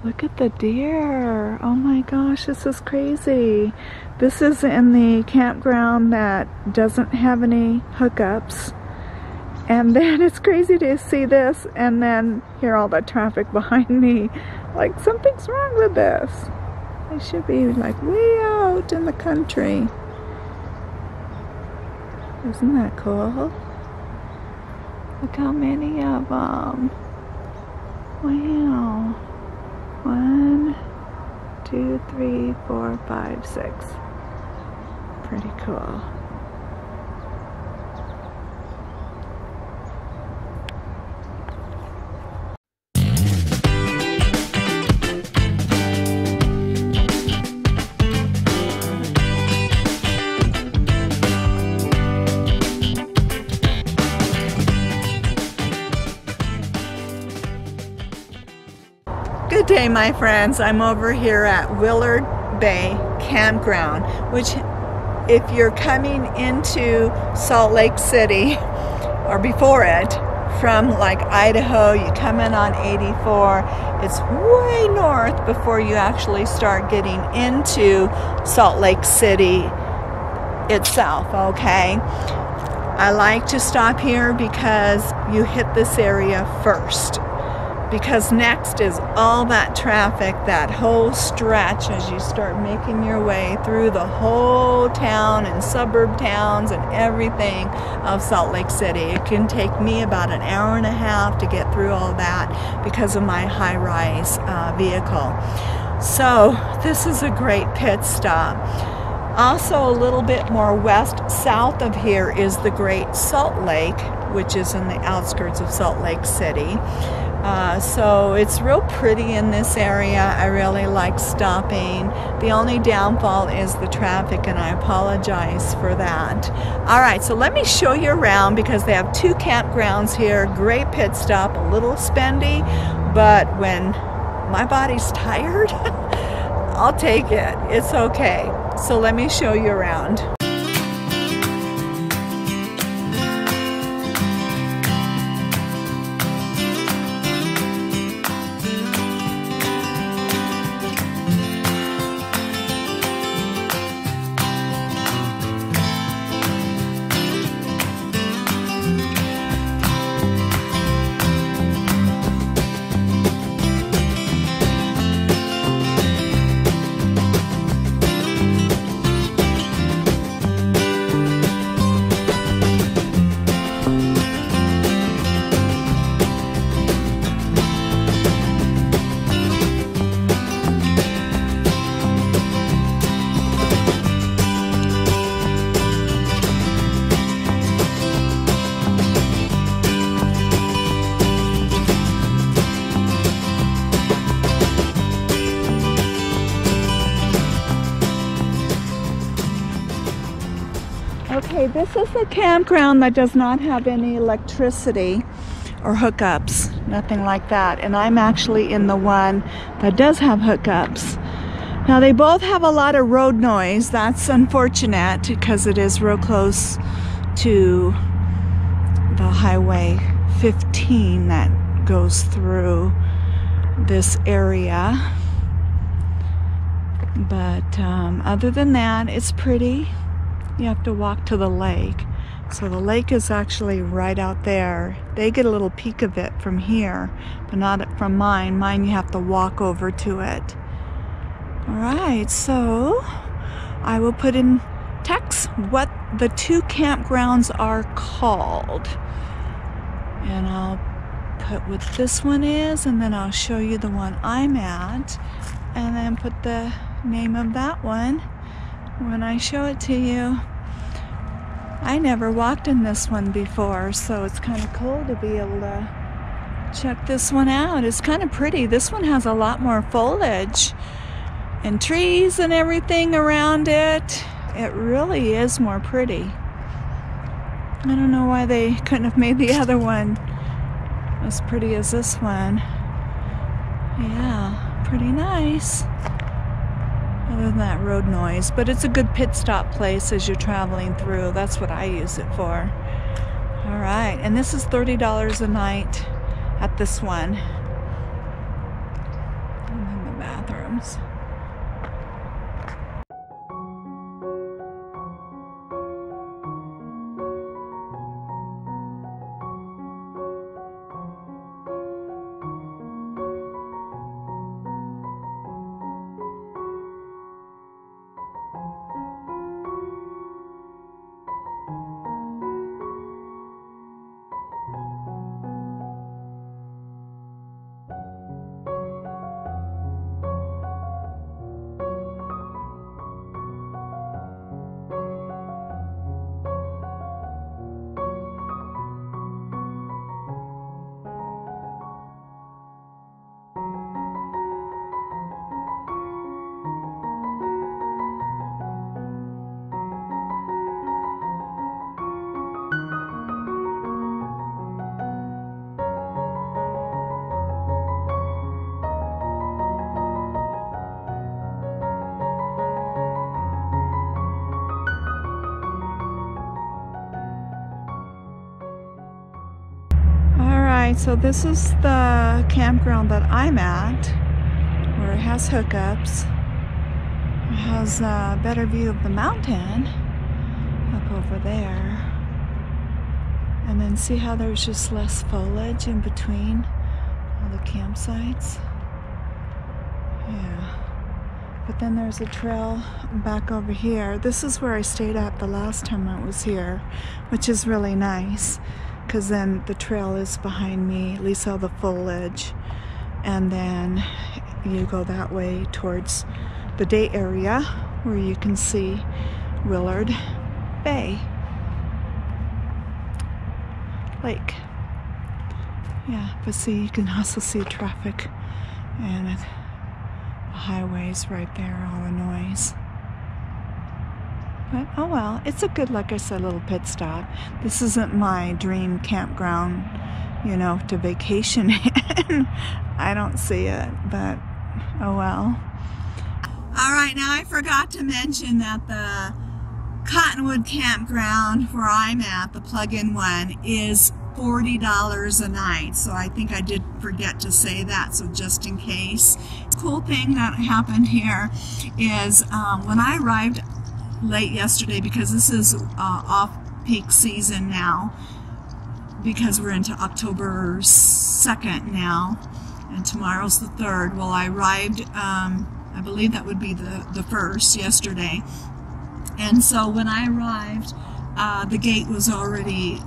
Look at the deer. Oh my gosh, this is crazy. This is in the campground that doesn't have any hookups. And then it's crazy to see this and then hear all that traffic behind me. Like, something's wrong with this. I should be like way out in the country. Isn't that cool? Look how many of them. Wow. 1, 2, 3, 4, 5, 6. Pretty cool. Good day, my friends. I'm over here at Willard Bay Campground, which if you're coming into Salt Lake City or before it from like Idaho, you come in on 84, it's way north before you actually start getting into Salt Lake City itself, okay? I like to stop here because you hit this area first. Because next is all that traffic, that whole stretch as you start making your way through the whole town and suburb towns and everything of Salt Lake City. It can take me about an hour and a half to get through all that because of my high-rise vehicle. So this is a great pit stop. Also a little bit more west-south of here is the Great Salt Lake, which is in the outskirts of Salt Lake City. So it's real pretty in this area. I really like stopping. The only downfall is the traffic, and I apologize for that. All right, so let me show you around because they have 2 campgrounds here. Great pit stop, a little spendy, but when my body's tired, I'll take it. It's okay. So let me show you around. Okay, this is the campground that does not have any electricity or hookups, nothing like that. And I'm actually in the one that does have hookups. Now they both have a lot of road noise. That's unfortunate because it is real close to the Highway 15 that goes through this area. But other than that, it's pretty. You have to walk to the lake. So the lake is actually right out there. They get a little peek of it from here, but not from mine. Mine, you have to walk over to it. All right, so I will put in text what the 2 campgrounds are called. And I'll put what this one is, and then I'll show you the one I'm at, and then put the name of that one when I show it to you. I never walked in this one before, so it's kind of cool to be able to check this one out. It's kind of pretty. This one has a lot more foliage and trees and everything around it. It really is more pretty. I don't know why they couldn't have made the other one as pretty as this one. Yeah, pretty nice. Other than that road noise, but it's a good pit stop place as you're traveling through. That's what I use it for. All right, and this is $30 a night at this one. And then the bathrooms. So this is the campground that I'm at, where it has hookups. It has a better view of the mountain up over there. And then see how there's just less foliage in between all the campsites? Yeah. But then there's a trail back over here. This is where I stayed at the last time I was here, which is really nice, because then the trail is behind me, at least all the foliage, and then you go that way towards the day area where you can see Willard Bay Lake. Yeah, but see, you can also see traffic and the highways right there, all the noise. But oh well, it's a good, like I said, little pit stop. This isn't my dream campground, you know, to vacation in. I don't see it, but oh well. All right, now I forgot to mention that the Cottonwood Campground where I'm at, the plug-in one, is $40 a night. So I think I did forget to say that, so just in case. The cool thing that happened here is when I arrived late yesterday, because this is off-peak season now, because we're into October 2nd now, and tomorrow's the 3rd. Well, I arrived, I believe that would be the 1st, yesterday. And so when I arrived, the gate was already,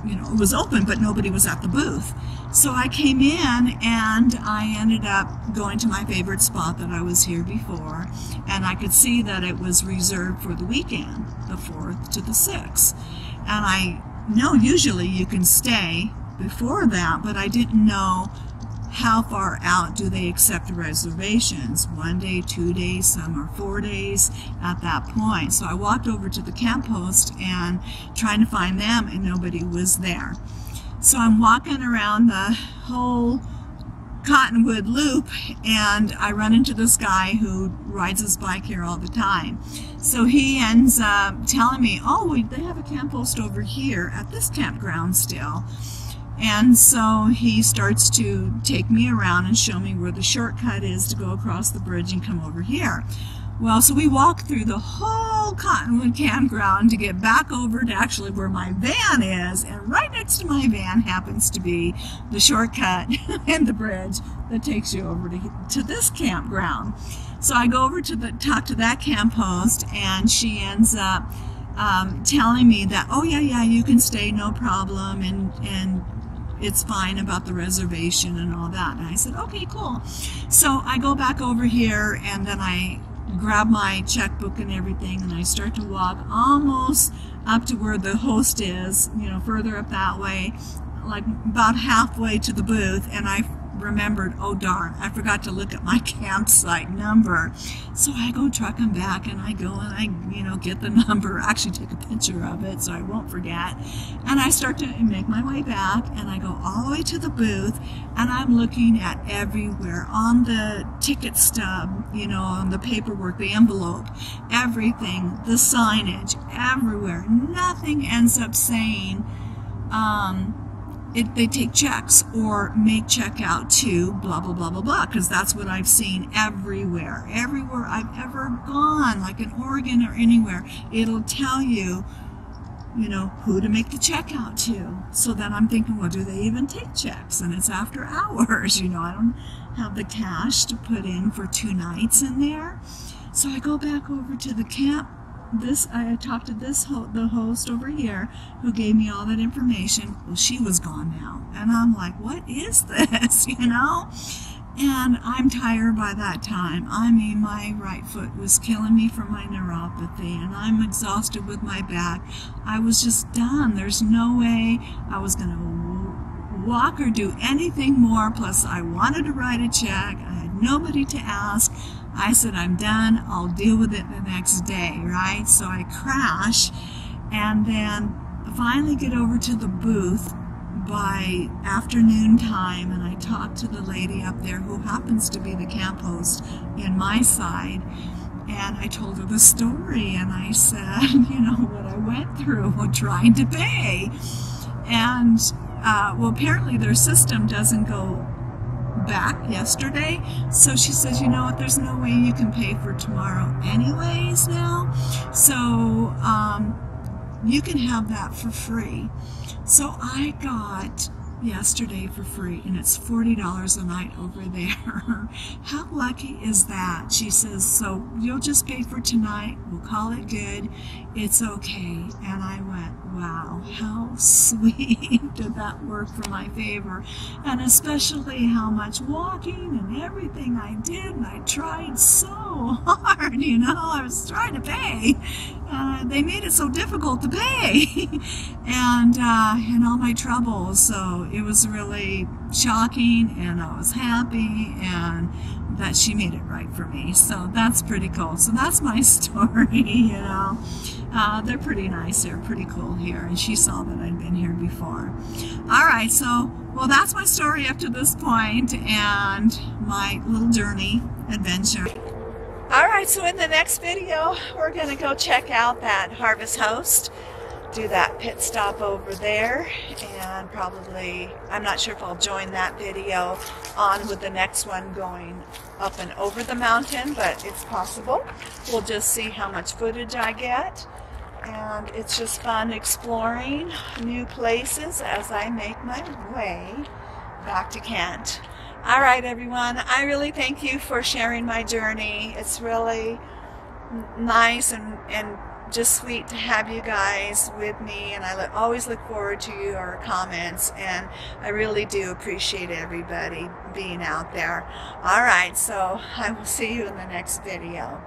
you know, it was open, but nobody was at the booth. So I came in and I ended up going to my favorite spot that I was here before, and I could see that it was reserved for the weekend, the 4th to the 6th. And I know usually you can stay before that, but I didn't know how far out do they accept reservations. 1 day, 2 days, some are 4 days at that point. So I walked over to the camp post and trying to find them, and nobody was there. So I'm walking around the whole Cottonwood loop, and I run into this guy who rides his bike here all the time. So he ends up telling me, oh, they have a camp post over here at this campground still. And so he starts to take me around and show me where the shortcut is to go across the bridge and come over here. Well, so we walk through the whole Cottonwood Campground to get back over to actually where my van is, and right next to my van happens to be the shortcut and the bridge that takes you over to this campground. So I go over to talk to that camp host, and she ends up telling me that, oh yeah, you can stay, no problem, and it's fine about the reservation and all that. And I said, okay, cool. So I go back over here, and then I grab my checkbook and everything, and I start to walk almost up to where the host is, you know, further up that way, like about halfway to the booth, and I remembered, oh darn, I forgot to look at my campsite number. So I go truck him back, and I go and I, you know, get the number, actually take a picture of it so I won't forget, and I start to make my way back, and I go all the way to the booth, and I'm looking at everywhere on the ticket stub, you know, on the paperwork, the envelope, everything, the signage, everywhere. Nothing ends up saying they take checks or make checkout to blah, blah, blah, blah, blah, because that's what I've seen everywhere. Everywhere I've ever gone, like in Oregon or anywhere, it'll tell you, you know, who to make the checkout to. So then I'm thinking, well, do they even take checks? And it's after hours, you know, I don't have the cash to put in for 2 nights in there. So I go back over to the camp. I talked to the host over here who gave me all that information. Well, she was gone now. And I'm like, what is this, you know? And I'm tired by that time. I mean, my right foot was killing me from my neuropathy, and I'm exhausted with my back. I was just done. There's no way I was going to walk or do anything more. Plus, I wanted to write a check. I had nobody to ask. I said, I'm done. I'll deal with it the next day, right? So I crash, and then finally get over to the booth by afternoon time, and I talked to the lady up there who happens to be the camp host in my side, and I told her the story, and I said, you know, what I went through trying to pay. And well, apparently their system doesn't go back yesterday, so she says, you know what, there's no way you can pay for tomorrow anyways now, so you can have that for free. So I got yesterday for free, and it's $40 a night over there. How lucky is that? She says, so you'll just pay for tonight, we'll call it good, it's okay. And I went, wow, how sweet. Did that work for my favor? And especially how much walking and everything I did, and I tried so hard, you know, I was trying to pay. They made it so difficult to pay, and all my troubles. So it was really shocking, and I was happy, and that she made it right for me. So that's pretty cool. So that's my story, you know. They're pretty nice. They're pretty cool here, and she saw that I'd been here before. All right, so, well, that's my story up to this point, and my little journey adventure. All right, so in the next video, we're going to go check out that Harvest Host, do that pit stop over there, and probably, I'm not sure if I'll join that video on with the next one going up and over the mountain, but it's possible. We'll just see how much footage I get, and it's just fun exploring new places as I make my way back to Kent. All right, everyone, I really thank you for sharing my journey. It's really nice and just sweet to have you guys with me, and I always look forward to your comments, and I really do appreciate everybody being out there. All right, so I will see you in the next video.